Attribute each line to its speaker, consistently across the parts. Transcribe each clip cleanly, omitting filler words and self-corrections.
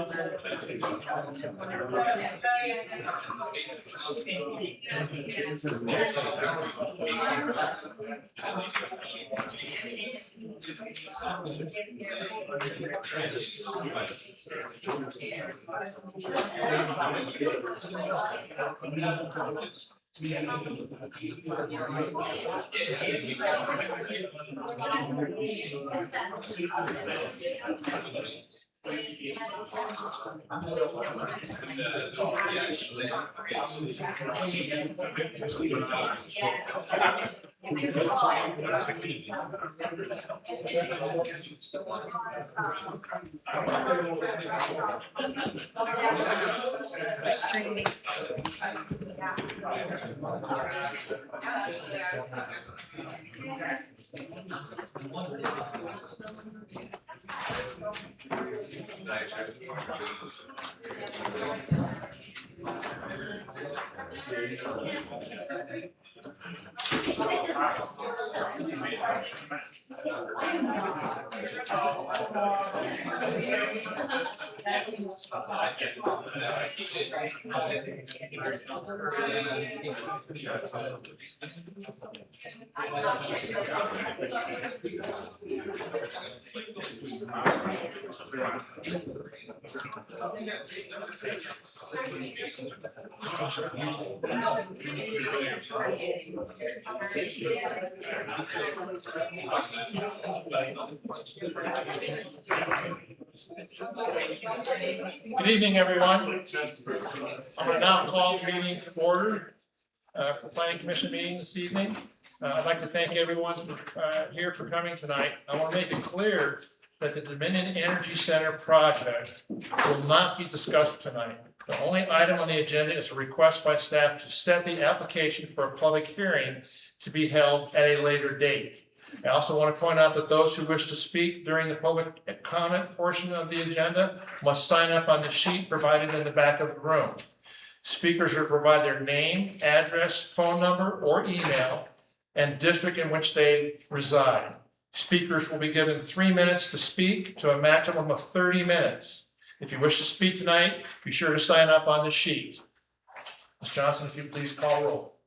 Speaker 1: Streaming.
Speaker 2: Good evening, everyone. I'm going to now call the meeting to order for Planning Commission meeting this evening. I'd like to thank everyone here for coming tonight. I want to make it clear that the Dominion Energy Center project will not be discussed tonight. The only item on the agenda is a request by staff to set the application for a public hearing to be held at a later date. I also want to point out that those who wish to speak during the public comment portion of the agenda must sign up on the sheet provided in the back of the room. Speakers are to provide their name, address, phone number, or email, and district in which they reside. Speakers will be given 3 minutes to speak to a maximum of 30 minutes. If you wish to speak tonight, be sure to sign up on the sheet. Ms. Johnson, if you please call roll.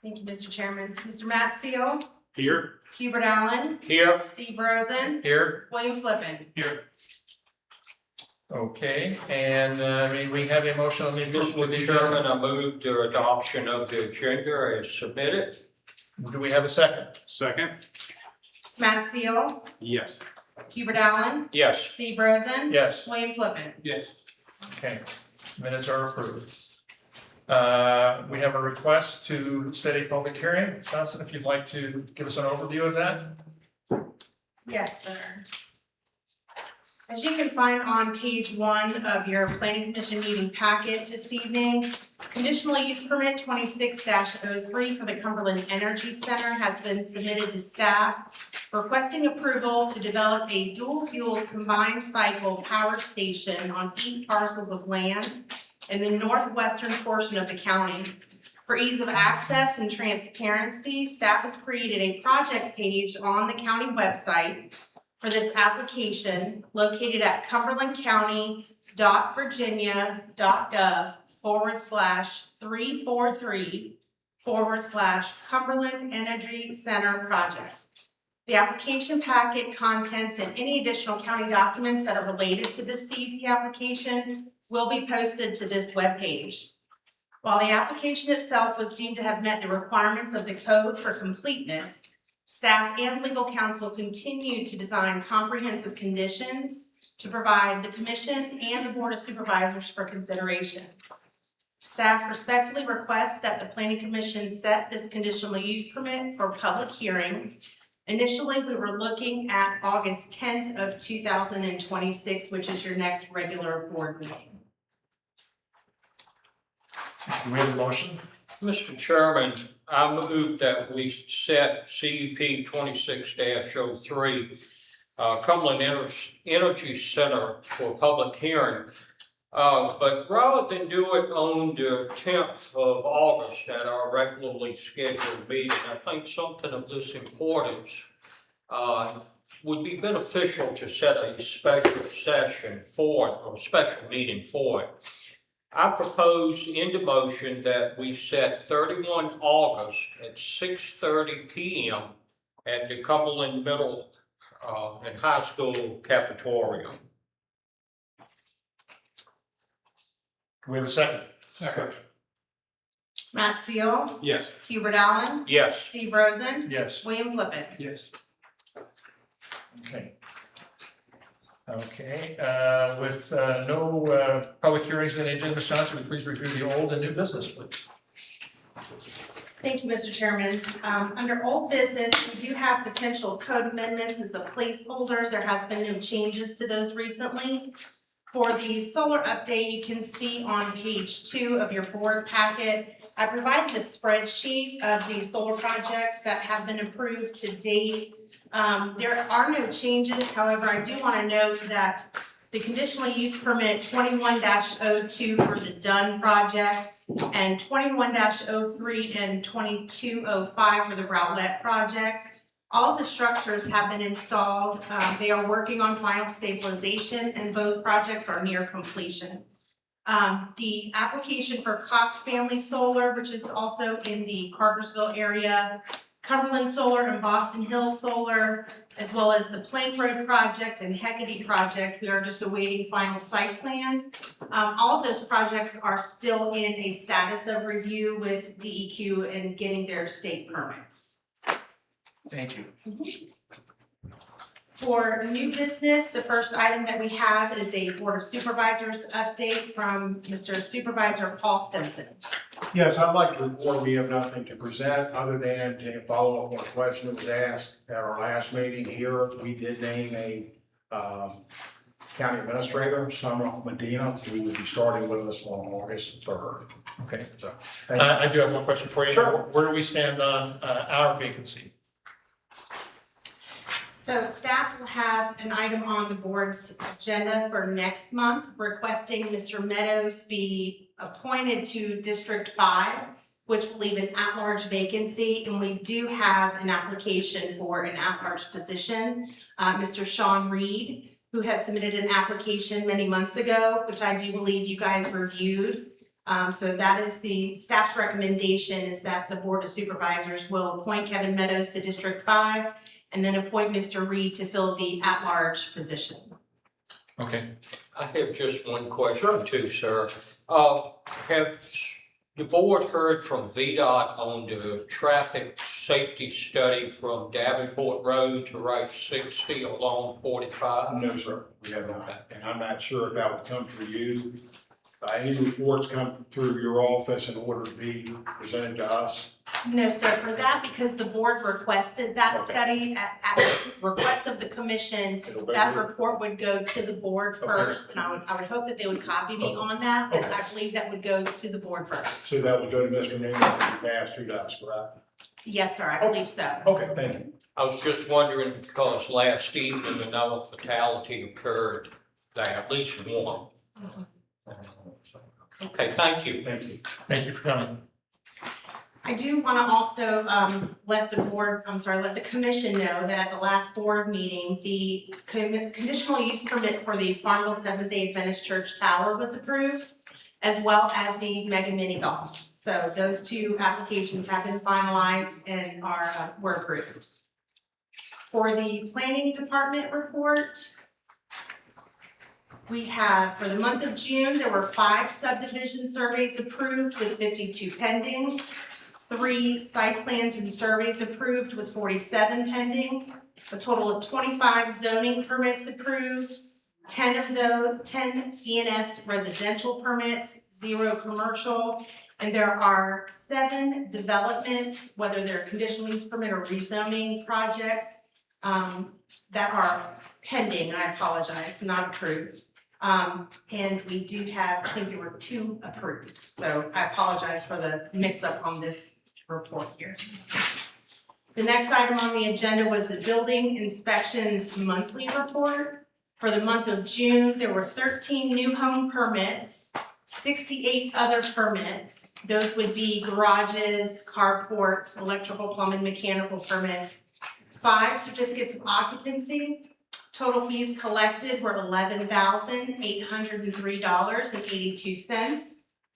Speaker 1: Thank you, Mr. Chairman. Mr. Matt Seal.
Speaker 2: Here.
Speaker 1: Hubert Allen.
Speaker 2: Here.
Speaker 1: Steve Rosen.
Speaker 2: Here.
Speaker 1: William Flippin.
Speaker 2: Here. Okay, and may we have a motion on the approval of the
Speaker 3: Mr.
Speaker 2: agenda?
Speaker 3: Chairman, I move to adoption of the agenda as submitted.
Speaker 2: Do we have a second?
Speaker 4: Second?
Speaker 1: Matt Seal.
Speaker 4: Yes.
Speaker 1: Hubert Allen.
Speaker 3: Yes.
Speaker 1: Steve Rosen.
Speaker 2: Yes.
Speaker 1: William Flippin.
Speaker 4: Yes.
Speaker 2: Okay, minutes are approved. We have a request to set a public hearing. Johnson, if you'd like to give us an overview of that?
Speaker 1: Yes, sir. As you can find on page 1 of your planning commission meeting packet this evening, conditional use permit 26-03 for the Cumberland Energy Center has been submitted to staff requesting approval to develop a dual fuel combined cycle power station on 8 parcels of land in the northwestern portion of the county. For ease of access and transparency, staff has created a project page on the county website for this application located at cumberlandcounty.virginia.gov/343/Cumberland Energy Center Project. The application packet, contents, and any additional county documents that are related to this CUP application will be posted to this webpage. While the application itself was deemed to have met the requirements of the code for completeness, staff and legal counsel continue to design comprehensive conditions to provide the commission and the board of supervisors for consideration. Staff respectfully requests that the planning commission set this conditional use permit for public hearing. Initially, we were looking at August 10th of 2026, which is your next regular board meeting.
Speaker 2: Do we have a motion?
Speaker 3: Mr. Chairman, I move that we set CUP 26-03, Cumberland Energy Center for public hearing. But rather than do it on the 10th of August at our regularly scheduled meeting, I think something of this importance would be beneficial to set a special session for it, or special meeting for it. I propose in the motion that we set 31 August at 6:30 PM at the Cumberland Middle and High School cafeteria.
Speaker 2: Do we have a second?
Speaker 4: Second.
Speaker 1: Matt Seal,
Speaker 4: Yes.
Speaker 1: Hubert Allen,
Speaker 3: Yes.
Speaker 1: Steve Rosen,
Speaker 2: Yes.
Speaker 1: William Flippin.
Speaker 4: Yes.
Speaker 2: Okay. Okay, with no public hearings on the agenda, Ms. Johnson, would you please review the old and new business, please?
Speaker 1: Thank you, Mr. Chairman. Under old business, we do have potential code amendments as a placeholder. There has been no changes to those recently. For the solar update, you can see on page 2 of your board packet, I provided a spreadsheet of the solar projects that have been approved to date. There are no changes, however, I do want to note that the conditional use permit 21-02 for the Dunn project and 21-03 and 2205 for the Rowlett project. All of the structures have been installed. They are working on final stabilization and both projects are near completion. The application for Cox Family Solar, which is also in the Cartersville area, Cumberland Solar and Boston Hill Solar, as well as the Plank Road project and Hecate project, we are just awaiting final site plan. All of those projects are still in a status of review with DEQ and getting their state permits.
Speaker 2: Thank you.
Speaker 1: For new business, the first item that we have is a Board of Supervisors update from Mr. Supervisor Paul Stinson.
Speaker 4: Yes, I'd like to report we have nothing to present other than to follow up on a question that was asked at our last meeting here. We did name a county administrator, Summer Medina, who will be starting with us on August 3rd.
Speaker 2: Okay.
Speaker 4: So, thank you.
Speaker 2: I do have one question for you.
Speaker 4: Sure.
Speaker 2: Where do we stand on our vacancy?
Speaker 1: So staff will have an item on the board's agenda for next month requesting Mr. Meadows be appointed to District 5, which will leave an at-large vacancy, and we do have an application for an at-large position. Mr. Sean Reed, who has submitted an application many months ago, which I do believe you guys reviewed. So that is the staff's recommendation, is that the Board of Supervisors will appoint Kevin Meadows to District 5 and then appoint Mr. Reed to fill the at-large position.
Speaker 2: Okay.
Speaker 3: I have just one question too, sir. Have the board heard from VDOT on the traffic safety study from Davenport Road to Route 60 along 45?
Speaker 4: No, sir, we have not, and I'm not sure if that would come through you. Any reports come through your office in order to be presented to us?
Speaker 1: No, sir, for that, because the board requested that
Speaker 4: Okay.
Speaker 1: study at the request of the commission, that report would go to the board first, and I would hope that they would copy me on that, but I believe that would go to the board first.
Speaker 4: So that would go to Mr. Newman and be passed through to us, correct?
Speaker 1: Yes, sir, I believe so.
Speaker 4: Okay, thank you.
Speaker 3: I was just wondering because last evening another fatality occurred there, at least one. Okay, thank you.
Speaker 4: Thank you.
Speaker 2: Thank you for coming.
Speaker 1: I do want to also let the commission know that at the last board meeting, the conditional use permit for the Farmville Seventh-day Adventist Church Tower was approved, as well as the Mega Mini Golf. So those two applications have been finalized and were approved. For the planning department report, we have, for the month of June, there were 5 subdivision surveys approved with 52 pending. 3 site plans and surveys approved with 47 pending, a total of 25 zoning permits approved, 10 ENS residential permits, 0 commercial, and there are 7 development, whether they're conditional use permit or rezoning projects, that are pending, I apologize, not approved. And we do have, I think there were 2 approved, so I apologize for the mix-up on this report here. The next item on the agenda was the building inspections monthly report. For the month of June, there were 13 new home permits, 68 other permits. Those would be garages, carports, electrical, plumbing, mechanical permits. 5 certificates of occupancy. Total fees collected were $11,803.82,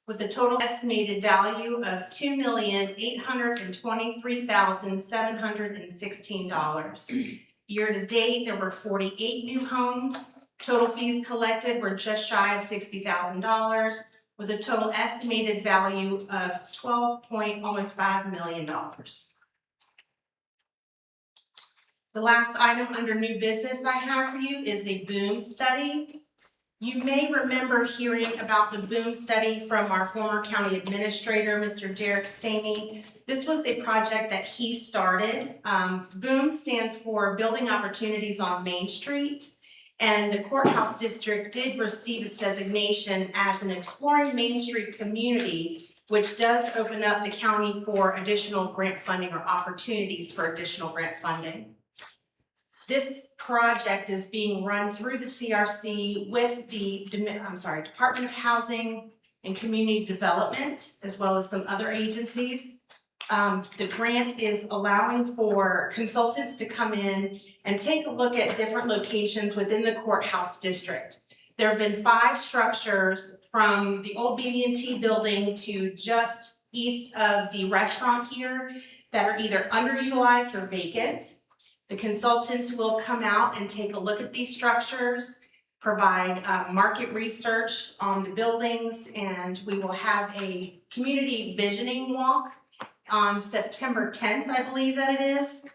Speaker 1: with a total estimated value of $2,823,716. Year-to-date, there were 48 new homes. Total fees collected were just shy of $60,000, with a total estimated value of almost $5 million. The last item under new business I have for you is a boom study. You may remember hearing about the boom study from our former county administrator, Mr. Derek Staney. This was a project that he started. BOOM stands for Building Opportunities on Main Street. And the courthouse district did receive its designation as an Exploring Main Street community, which does open up the county for additional grant funding or opportunities for additional grant funding. This project is being run through the CRC with the Department of Housing and Community Development, as well as some other agencies. The grant is allowing for consultants to come in and take a look at different locations within the courthouse district. There have been 5 structures from the old BB&T building to just east of the restaurant here that are either underutilized or vacant. The consultants will come out and take a look at these structures, provide market research on the buildings, and we will have a community visioning walk on September 10th, I believe that it is.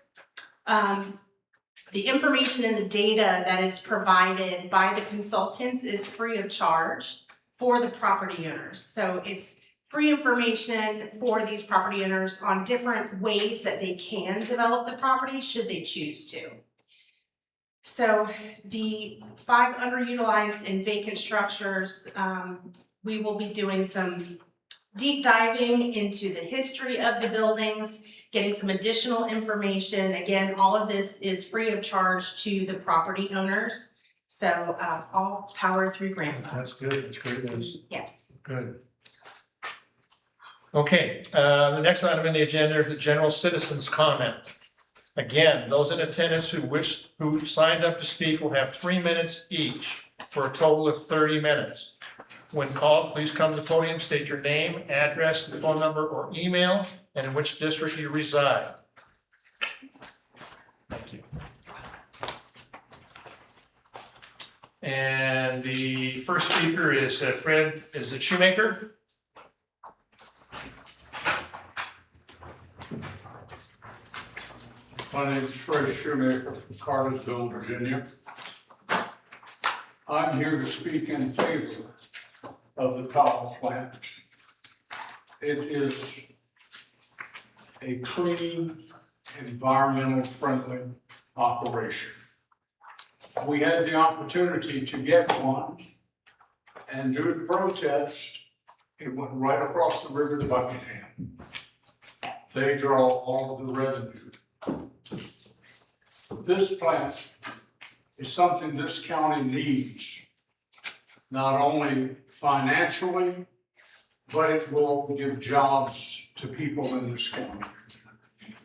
Speaker 1: The information and the data that is provided by the consultants is free of charge for the property owners. So it's free information for these property owners on different ways that they can develop the property should they choose to. So the 5 underutilized and vacant structures, we will be doing some deep diving into the history of the buildings, getting some additional information. Again, all of this is free of charge to the property owners. So all powered through grant funds.
Speaker 2: That's good, that's great news.
Speaker 1: Yes.
Speaker 2: Good. Okay, the next item on the agenda is the general citizens comment. Again, those in attendance who signed up to speak will have 3 minutes each for a total of 30 minutes. When called, please come to the podium, state your name, address, phone number, or email, and in which district you reside. Thank you. And the first speaker is Fred, is it Shoemaker?
Speaker 5: My name is Fred Shoemaker from Cartersville, Virginia. I'm here to speak in favor of the power plant. It is a clean, environmental friendly operation. We had the opportunity to get one, and due to protest, it went right across the river to Buckingham. They draw all of the revenue. This plant is something this county needs, not only financially, but it will give jobs to people in this county.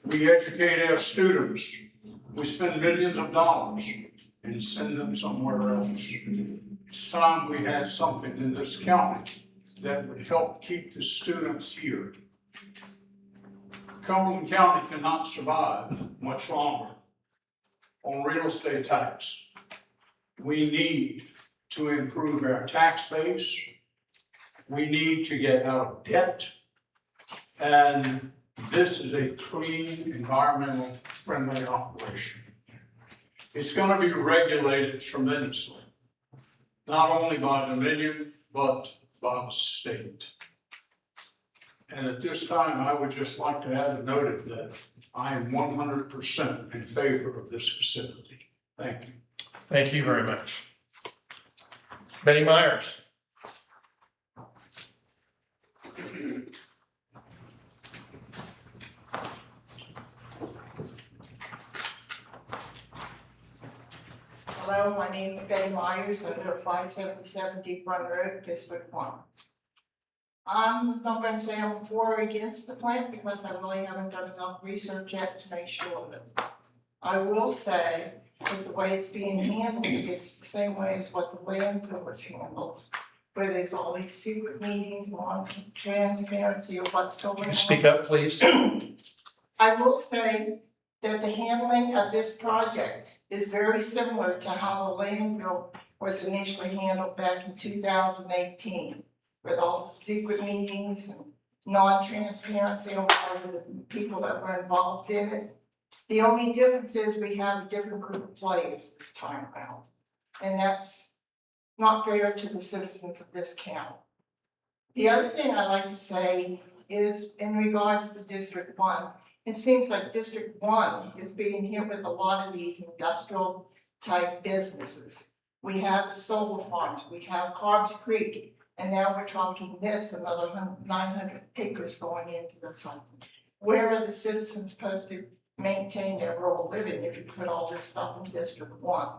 Speaker 5: We educate our students. We spend millions of dollars and send them somewhere else. It's time we had something in this county that would help keep the students here. Cumberland County cannot survive much longer on real estate tax. We need to improve our tax base. We need to get out of debt. And this is a clean, environmental friendly operation. It's going to be regulated tremendously, not only by Dominion, but by the state. And at this time, I would just like to have it noted that I am 100% in favor of this facility. Thank you.
Speaker 2: Thank you very much. Betty Myers.
Speaker 6: Hello, my name is Betty Myers. I live at 577 Deep Run Road, District 1. I'm not going to say I'm for or against the plant because I really haven't done enough research yet to make sure of it. I will say that the way it's being handled, it's the same way as what the landfill was handled. Where there's all these secret meetings, non-transparency of what's going on.
Speaker 2: Speak up, please.
Speaker 6: I will say that the handling of this project is very similar to how the landfill was initially handled back in 2018. With all the secret meetings and non-transparency on part of the people that were involved in it. The only difference is we have a different group of players this time around. And that's not fair to the citizens of this county. The other thing I'd like to say is in regards to District 1, it seems like District 1 is being hit with a lot of these industrial type businesses. We have the solar farms, we have Carbs Creek, and now we're talking this, another 900 acres going into the something. Where are the citizens supposed to maintain their rural living if you put all this stuff in District 1?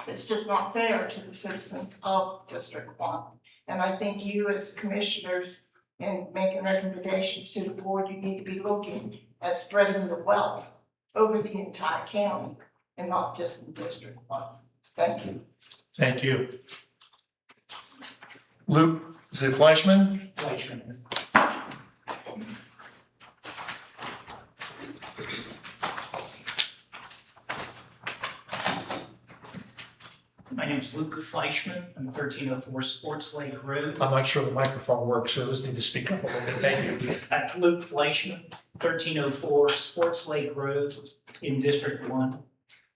Speaker 6: It's just not fair to the citizens of District 1. And I think you as commissioners in making recommendations to the board, you need to be looking at spreading the wealth over the entire county and not just in District 1. Thank you.
Speaker 2: Thank you. Luke, is it Fleischman?
Speaker 7: Fleischman. My name is Luke Fleischman. I'm 1304 Sports Lake Road.
Speaker 2: I'm not sure the microphone works, so just need to speak up a little bit. Thank you.
Speaker 7: Luke Fleischman, 1304 Sports Lake Road in District 1.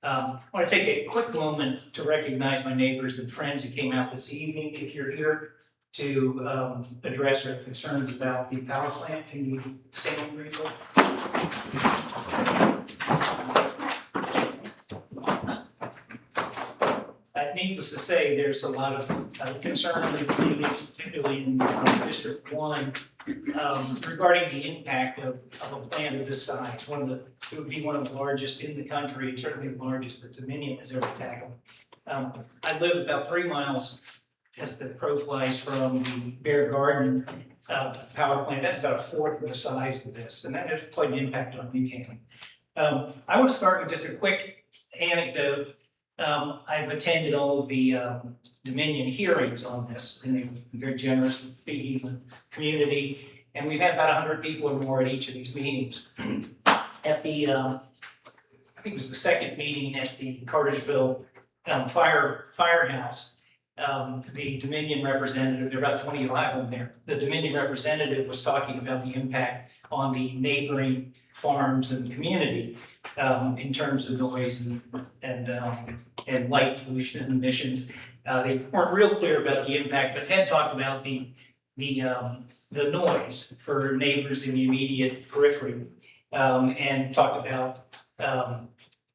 Speaker 7: I want to take a quick moment to recognize my neighbors and friends who came out this evening. If you're here to address our concerns about the power plant, can you stand briefly? Needless to say, there's a lot of concern in the community, particularly in District 1, regarding the impact of a plant of this size. It would be one of the largest in the country, and certainly the largest that Dominion has ever tackled. I live about 3 miles, as the crow flies, from the Bear Garden power plant. That's about a fourth of the size of this, and that has quite an impact on New Canaan. I want to start with just a quick anecdote. I've attended all of the Dominion hearings on this, and they've been very generous in feeding the community. And we've had about 100 people or more at each of these meetings. At the, I think it was the second meeting at the Cartersville firehouse, the Dominion representative, there are about 25 of them there. The Dominion representative was talking about the impact on the neighboring farms and community in terms of noise and light pollution and emissions. They weren't real clear about the impact, but had talked about the noise for neighbors in the immediate periphery, and talked about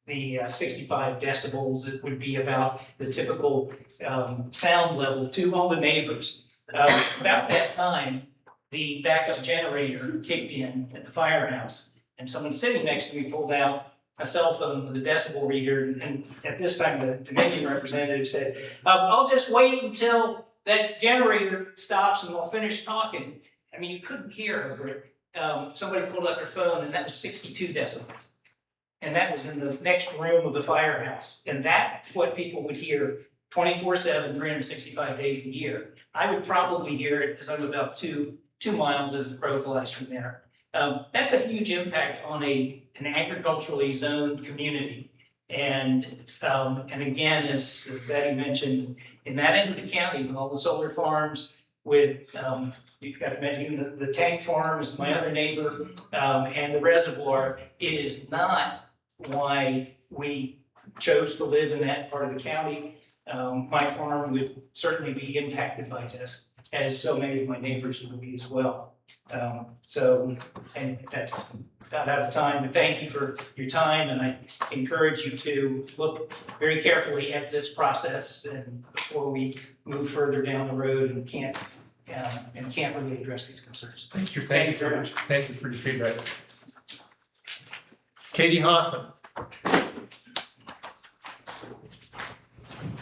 Speaker 7: the 65 decibels. It would be about the typical sound level to all the neighbors. About that time, the backup generator kicked in at the firehouse, and someone sitting next to me pulled out a cell phone with a decibel reader, and at this time the Dominion representative said, I'll just wait until that generator stops and we'll finish talking. I mean, you couldn't hear over it. Somebody pulled out their phone and that was 62 decibels. And that was in the next room of the firehouse. And that's what people would hear 24/7, 365 days a year. I would probably hear it because I'm about two miles as the crow flies from there. That's a huge impact on an agriculturally zoned community. And again, as Betty mentioned, in that end of the county, with all the solar farms, with you've got to mention the tank farm is my other neighbor, and the reservoir. It is not why we chose to live in that part of the county. My farm would certainly be impacted by this, as so many of my neighbors would be as well. And that got out of time, but thank you for your time, and I encourage you to look very carefully at this process and before we move further down the road and can't really address these concerns.
Speaker 2: Thank you.
Speaker 7: Thank you very much.
Speaker 2: Thank you for your feedback. Katie Hoffman.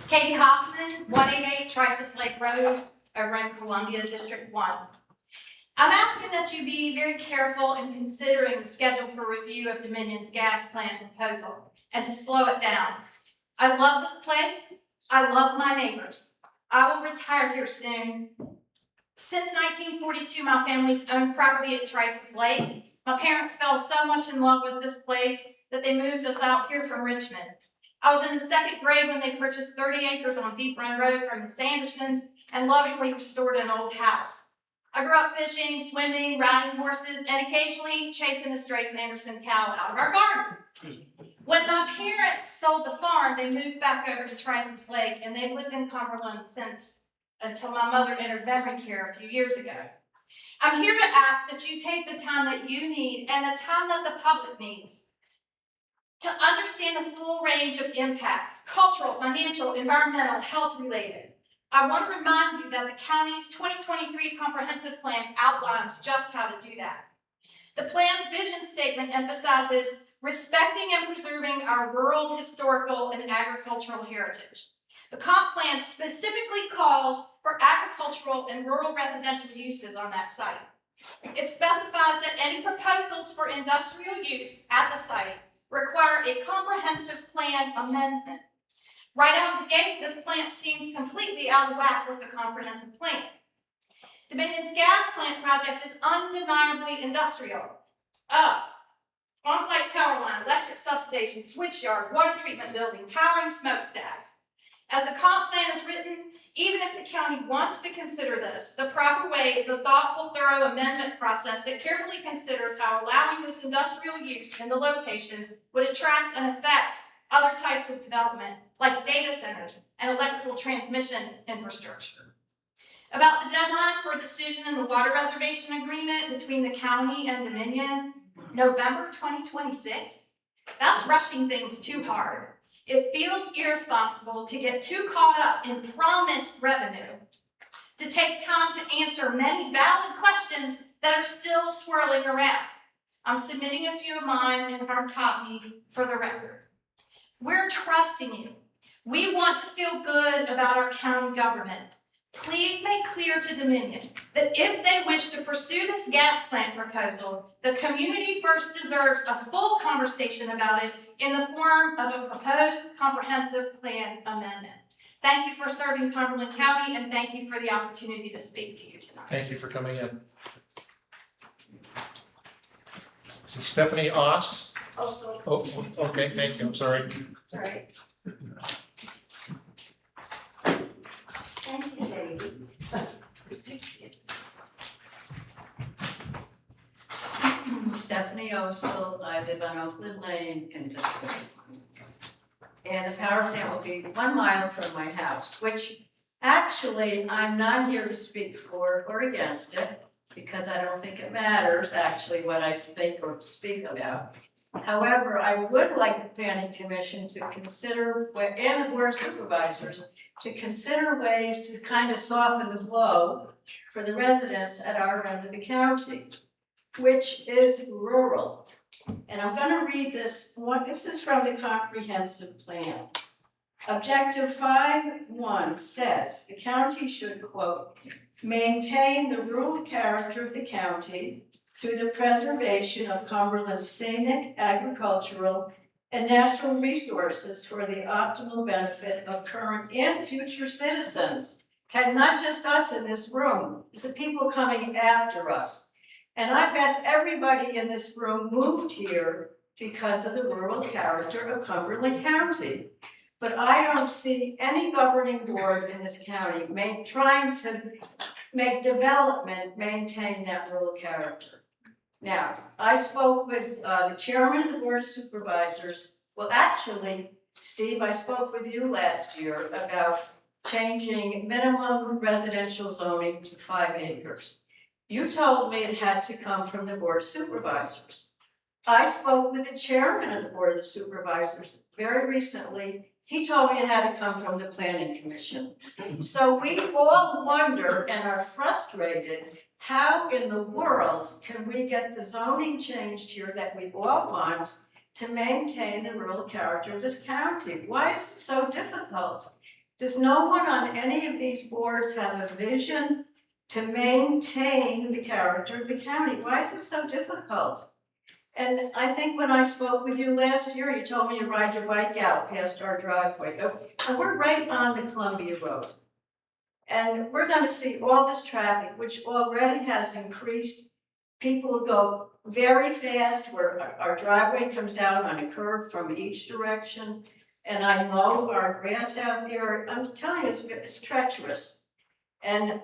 Speaker 8: Katie Hoffman, 188 Trisus Lake Road, over in Columbia, District 1. I'm asking that you be very careful in considering the schedule for review of Dominion's gas plant proposal and to slow it down. I love this place. I love my neighbors. I will retire here soon. Since 1942, my family's owned property at Trice's Lake. My parents fell so much in love with this place that they moved us out here from Richmond. I was in the 2nd grade when they purchased 30 acres on Deep Run Road from the Sandersons and lovingly restored an old house. I grew up fishing, swimming, riding horses, and occasionally chasing a stray Sanderson cow out of our garden. When my parents sold the farm, they moved back over to Trice's Lake, and they've lived in Cumberland since, until my mother entered memory care a few years ago. I'm here to ask that you take the time that you need and the time that the public needs to understand the full range of impacts, cultural, financial, environmental, health-related. I want to remind you that the county's 2023 comprehensive plan outlines just how to do that. The plan's vision statement emphasizes respecting and preserving our rural, historical, and agricultural heritage. The comp plan specifically calls for agricultural and rural residential uses on that site. It specifies that any proposals for industrial use at the site require a comprehensive plan amendment. Right out of the gate, this plant seems completely out of whack with the comprehensive plan. Dominion's gas plant project is undeniably industrial. On-site power line, electric substation, switchyard, water treatment building, towering smokestacks. As the comp plan is written, even if the county wants to consider this, the proper way is a thoughtful, thorough amendment process that carefully considers how allowing this industrial use in the location would attract and affect other types of development, like data centers and electrical transmission infrastructure. About the deadline for a decision in the water reservation agreement between the county and Dominion, November 2026? That's rushing things too hard. It feels irresponsible to get too caught up in promised revenue, to take time to answer many valid questions that are still swirling around. I'm submitting a few of mine in hard copy for the record. We're trusting you. We want to feel good about our county government. Please make clear to Dominion that if they wish to pursue this gas plant proposal, the community first deserves a full conversation about it in the form of a proposed comprehensive plan amendment. Thank you for serving Cumberland County, and thank you for the opportunity to speak to you tonight.
Speaker 2: Thank you for coming in. This is Stephanie Oss.
Speaker 8: Also,
Speaker 2: Oh, okay, thank you, I'm sorry.
Speaker 8: all right. Thank you, David.
Speaker 9: Stephanie Osel, I live on Oakland Lane in District. And the power plant will be 1 mile from my house, which actually I'm not here to speak for or against it, because I don't think it matters actually what I think or speak about. However, I would like the planning commission to consider, and the board of supervisors, to consider ways to kind of soften the blow for the residents at our end of the county, which is rural. And I'm gonna read this one, this is from the comprehensive plan. Objective 5.1 says the county should, quote, maintain the rural character of the county through the preservation of Cumberland's scenic, agricultural, and natural resources for the optimal benefit of current and future citizens. Okay, not just us in this room, it's the people coming after us. And I bet everybody in this room moved here because of the rural character of Cumberland County. But I don't see any governing board in this county trying to make development maintain that rural character. Now, I spoke with the chairman of the board of supervisors. Well, actually, Steve, I spoke with you last year about changing minimum residential zoning to 5 acres. You told me it had to come from the board of supervisors. I spoke with the chairman of the board of supervisors very recently. He told me it had to come from the planning commission. So we all wonder and are frustrated, how in the world can we get the zoning changed here that we all want to maintain the rural character of this county? Why is it so difficult? Does no one on any of these boards have a vision to maintain the character of the county. Why is it so difficult? And I think when I spoke with you last year, you told me you ride your bike out past our driveway. And we're right on the Columbia Road. And we're gonna see all this traffic, which already has increased. People go very fast where our driveway comes out on a curve from each direction. And I mow our grass out there. I'm telling you, it's treacherous. And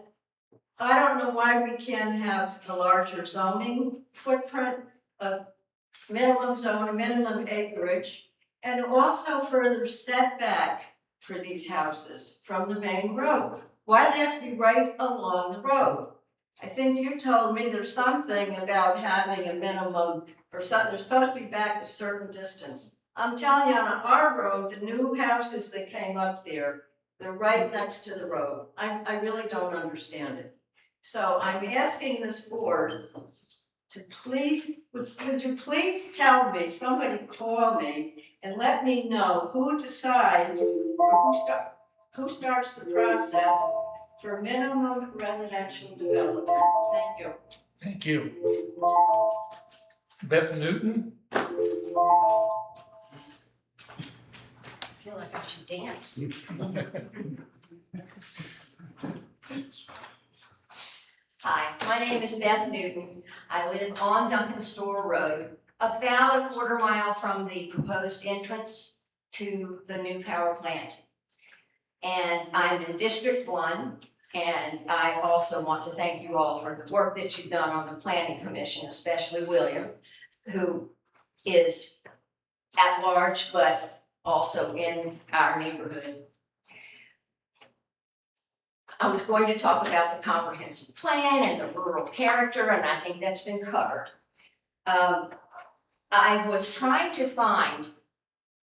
Speaker 9: I don't know why we can't have a larger zoning footprint, a minimum zone, minimum acreage, and also further setback for these houses from the main road. Why do they have to be right along the road? I think you told me there's something about having a minimum or something, they're supposed to be back a certain distance. I'm telling you, on our road, the new houses that came up there, they're right next to the road. I really don't understand it. So I'm asking this board to please, would you please tell me, somebody call me and let me know who decides or who starts the process for minimum residential development. Thank you.
Speaker 2: Thank you. Beth Newton?
Speaker 9: I feel like I should dance.
Speaker 10: Hi, my name is Beth Newton. I live on Duncan Store Road, about a quarter mile from the proposed entrance to the new power plant. And I'm in District 1, and I also want to thank you all for the work that you've done on the Planning Commission, especially William, who is at large, but also in our neighborhood. I was going to talk about the comprehensive plan and the rural character, and I think that's been covered. I was trying to find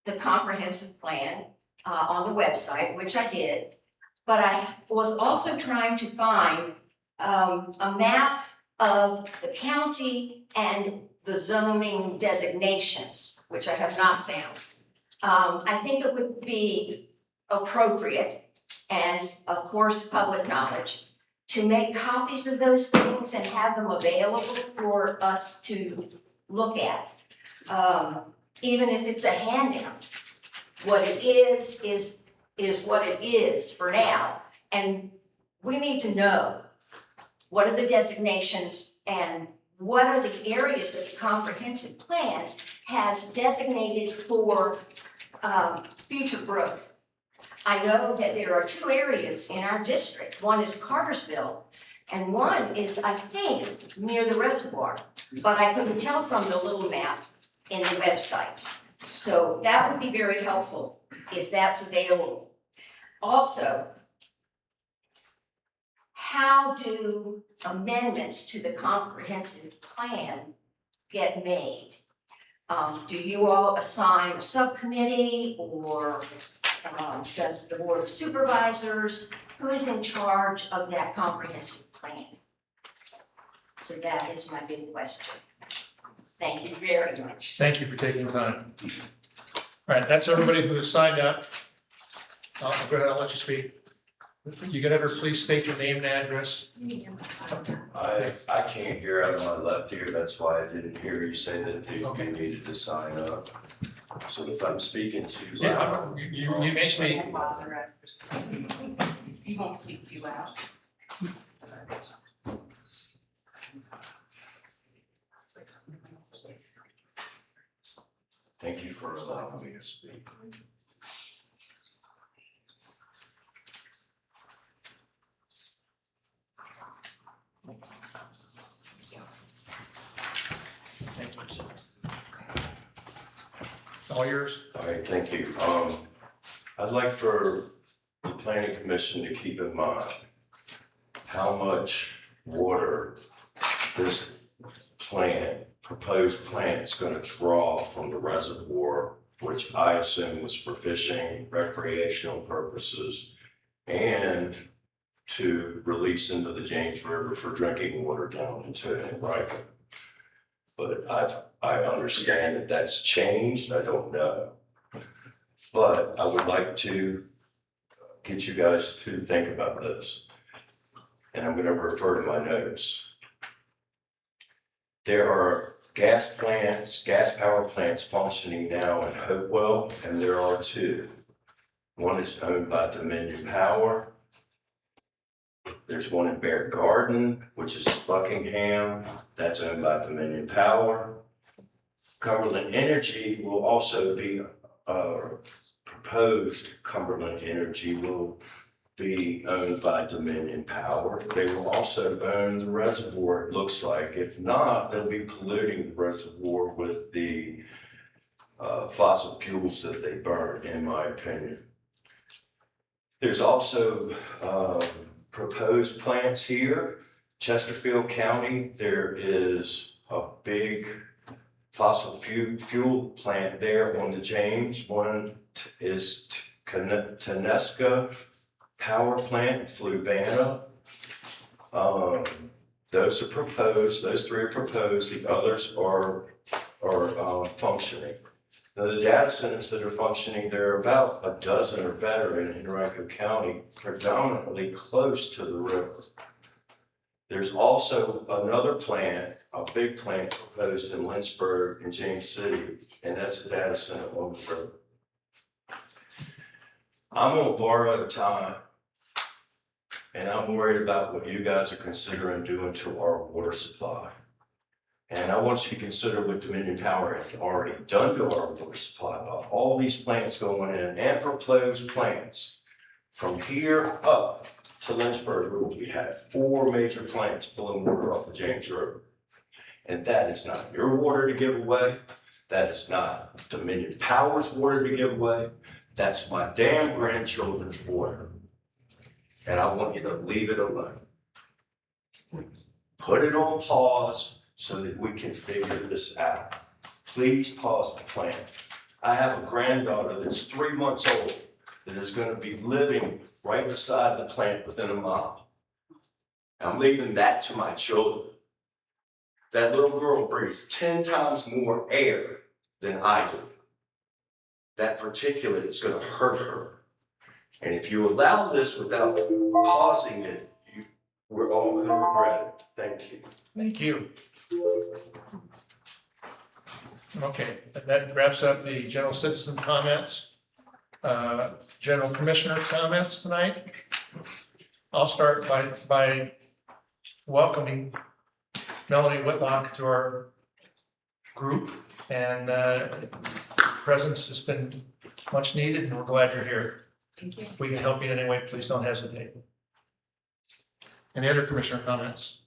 Speaker 10: the comprehensive plan on the website, which I did, but I was also trying to find a map of the county and the zoning designations, which I have not found. I think it would be appropriate, and of course, public knowledge, to make copies of those things and have them available for us to look at. Even if it's a handout, what it is what it is for now. And we need to know what are the designations and what are the areas that the comprehensive plan has designated for future growth. I know that there are two areas in our district. One is Cartersville, and one is, I think, near the reservoir. But I couldn't tell from the little map in the website. So that would be very helpful if that's available. Also, how do amendments to the comprehensive plan get made? Do you all assign a subcommittee, or does the Board of Supervisors? Who is in charge of that comprehensive plan? So that is my big question. Thank you very much.
Speaker 2: Thank you for taking time. All right, that's everybody who has signed up. Go ahead, I'll let you speak. You could ever please state your name and address?
Speaker 11: I can't hear out of my left ear, that's why I didn't hear you say that you needed to sign up. So if I'm speaking too loud.
Speaker 2: You may speak.
Speaker 1: Won't bother us. You won't speak too loud.
Speaker 11: Thank you for allowing me to speak.
Speaker 2: All yours.
Speaker 11: All right, thank you. I'd like for the planning commission to keep in mind how much water this proposed plant is gonna draw from the reservoir, which I assume is for fishing, recreational purposes, and to release into the James River for drinking water down into it, right? But I understand that that's changed, I don't know. But I would like to get you guys to think about this. and I'm gonna refer to my notes. There are gas power plants functioning now in Hopewell, and there are two. One is owned by Dominion Power. There's one in Bear Garden, which is Buckingham, that's owned by Dominion Power. Cumberland Energy will also be, proposed Cumberland Energy will be owned by Dominion Power. They will also own the reservoir, it looks like. If not, they'll be polluting the reservoir with the fossil fuels that they burn, in my opinion. There's also proposed plants here. Chesterfield County, there is a big fossil fuel plant there on the James. One is Tanesca Power Plant in Fluvanna. Those are proposed, those three are proposed, the others are functioning. Now, the data centers that are functioning, there are about a dozen or better in Henrico County, predominantly close to the river. There's also another plant, a big plant proposed in Lynchburg and James City, and that's a data center on the river. I'm gonna borrow time, and I'm worried about what you guys are considering doing to our water supply. And I want you to consider what Dominion Power has already done to our water supply by all these plants going in and proposed plants. From here up to Lynchburg, we have 4 major plants pulling water off the James River. And that is not your water to give away. That is not Dominion Power's water to give away. That's my damn grandchildren's water. And I want you to leave it alone. Put it on pause so that we can figure this out. Please pause the plant. I have a granddaughter that's 3 months old that is gonna be living right beside the plant within a mile. I'm leaving that to my children. That little girl breathes 10 times more air than I do. That particulate is gonna hurt her. And if you allow this without pausing it, we're all gonna regret it. Thank you.
Speaker 2: Thank you. Okay, that wraps up the general citizen comments. General commissioner comments tonight. I'll start by welcoming Melanie Whitlock to our group, and presence has been much needed, and we're glad you're here.
Speaker 10: Thank you.
Speaker 2: If we can help you in any way, please don't hesitate. Any other commissioner comments?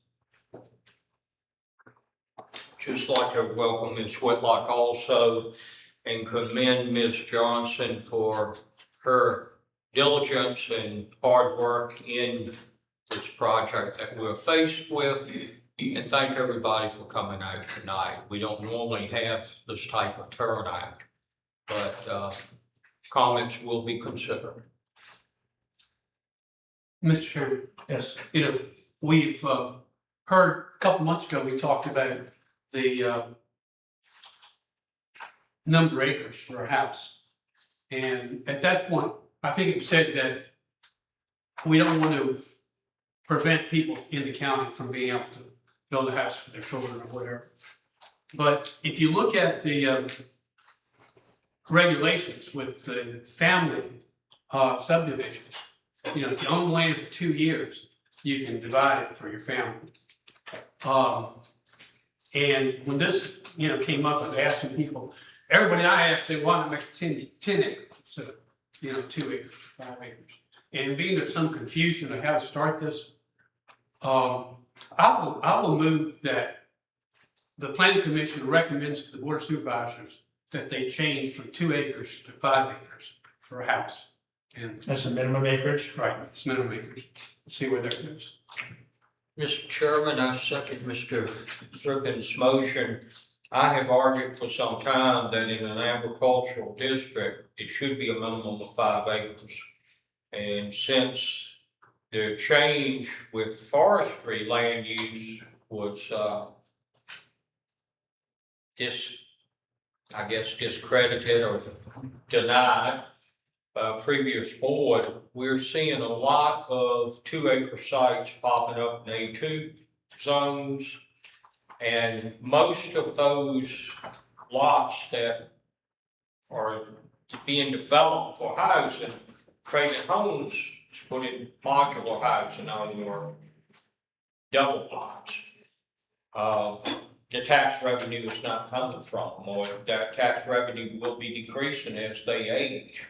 Speaker 3: Just like to welcome Ms. Whitlock also and commend Ms. Johnson for her diligence and hard work in this project that we're faced with. And thank everybody for coming out tonight. We don't normally have this type of turnout, but comments will be considered.
Speaker 12: Mr. Chairman,
Speaker 2: Yes.
Speaker 12: We've heard a couple months ago, we talked about the number of acres for a house. And at that point, I think it said that we don't want to prevent people in the county from being able to build a house for their children or whatever. But if you look at the regulations with the family subdivisions, if you own land for 2 years, you can divide it for your family. And when this, came up, I was asking people, everybody I asked, they want to make 10 acres, so, 2 acres, 5 acres. And being there's some confusion on how to start this, I will move that the planning commission recommends to the board of supervisors that they change from 2 acres to 5 acres for a house. And
Speaker 2: That's the minimum acreage?
Speaker 12: right, it's minimum acres. Let's see where that goes.
Speaker 3: Mr. Chairman, I second Mr. Thrippin's motion. I have argued for some time that in an agricultural district, it should be a minimum of 5 acres. And since the change with forestry land use was discredited or denied by a previous board, we're seeing a lot of 2-acre sites popping up in A2 zones. And most of those lots that are being developed for housing, creating homes, putting modular housing on your double lots. The tax revenue is not coming from, or that tax revenue will be decreasing as they age.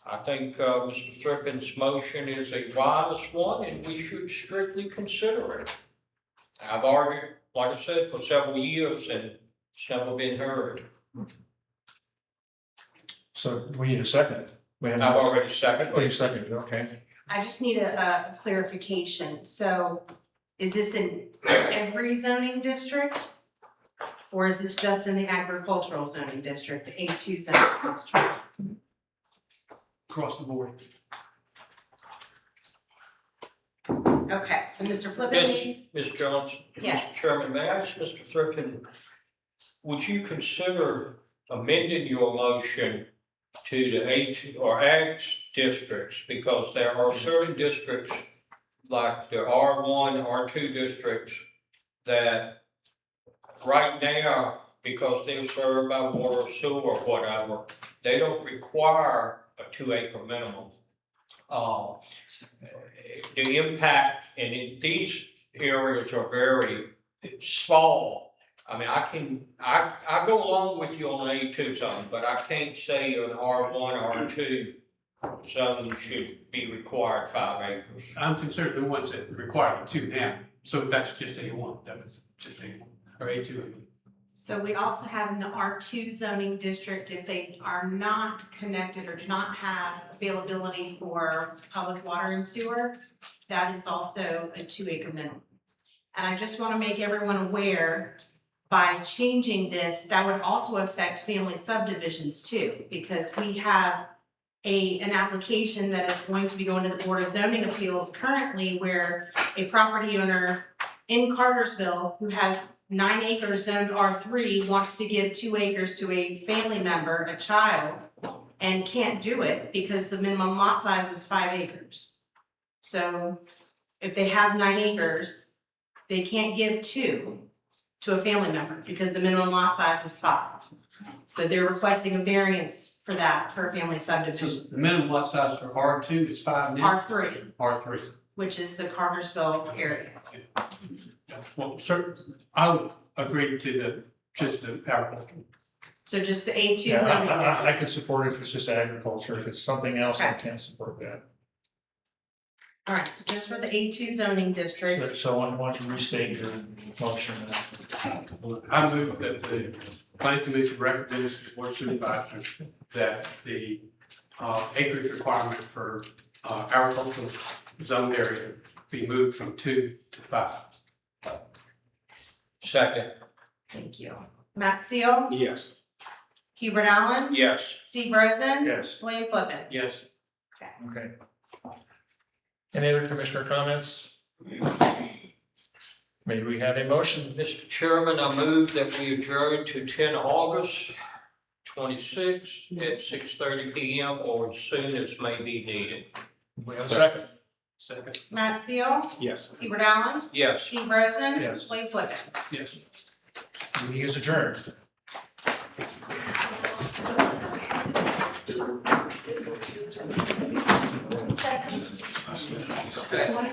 Speaker 3: I think, Mr. Thrippin's motion is a wise one, and we should strictly consider it. I've argued, like I said, for several years, and it's never been heard.
Speaker 2: So we need a second.
Speaker 3: I've already seconded.
Speaker 2: Oh, you seconded, okay.
Speaker 1: I just need a clarification. So is this in every zoning district? Or is this just in the agricultural zoning district, the A2 zoning district?
Speaker 12: Across the board.
Speaker 1: Okay, so Mr. Flippin,
Speaker 3: Ms. Johnson?
Speaker 1: Yes.
Speaker 3: Mr. Chairman, may I ask Mr. Thrippin, would you consider amending your motion to the A2 or ag districts? Because there are certain districts, like the R1, R2 districts, that right now, because they're served by water or sewer or whatever, they don't require a 2-acre minimum. The impact, and these areas are very small. I mean, I go along with you on the A2 zone, but I can't say an R1, R2 zone should be required 5 acres.
Speaker 12: I'm considering the ones that require the 2 now, so that's just A1, that was just A1, or A2.
Speaker 1: so we also have in the R2 zoning district, if they are not connected or do not have availability for public water and sewer, that is also a 2-acre minimum. And I just wanna make everyone aware, by changing this, that would also affect family subdivisions too, because we have an application that is going to be going to the Board of Zoning Appeals currently, where a property owner in Cartersville who has 9 acres zoned R3 wants to give 2 acres to a family member, a child, and can't do it because the minimum lot size is 5 acres. So if they have 9 acres, they can't give 2 to a family member because the minimum lot size is 5. So they're requesting a variance for that, for a family
Speaker 12: So
Speaker 1: subdivision.
Speaker 12: the minimum lot size for R2 is 5 now?
Speaker 1: R3,
Speaker 12: R3.
Speaker 1: which is the Cartersville area.
Speaker 12: Well, sir, I would agree to just the agriculture.
Speaker 1: So just the A2
Speaker 2: Yeah,
Speaker 1: zoning
Speaker 2: I
Speaker 1: district.
Speaker 2: can support it if it's just agriculture. If it's something else, I can't support that.
Speaker 1: All right, so just for the A2 zoning district,
Speaker 2: So why don't you restate your motion?
Speaker 12: I move that the planning commission recommends to the board of supervisors that the acreage requirement for agricultural zone area be moved from 2 to 5.
Speaker 3: Second.
Speaker 1: thank you. Matt Seal,
Speaker 4: Yes.
Speaker 1: Hubert Allen,
Speaker 3: Yes.
Speaker 1: Steve Rosen,
Speaker 2: Yes.
Speaker 1: William Flippin.
Speaker 12: Yes.
Speaker 2: Okay. Any other commissioner comments? May we have a motion?
Speaker 3: Mr. Chairman, I move that we adjourn to 10 August 26 at 6:30 PM or as soon as may be needed.
Speaker 2: We have a second.
Speaker 12: Second.
Speaker 1: Matt Seal,
Speaker 4: Yes.
Speaker 1: Hubert Allen,
Speaker 3: Yes.
Speaker 1: Steve Rosen,
Speaker 2: Yes.
Speaker 1: William Flippin.
Speaker 12: Yes.
Speaker 2: Meeting is adjourned.
Speaker 1: Second.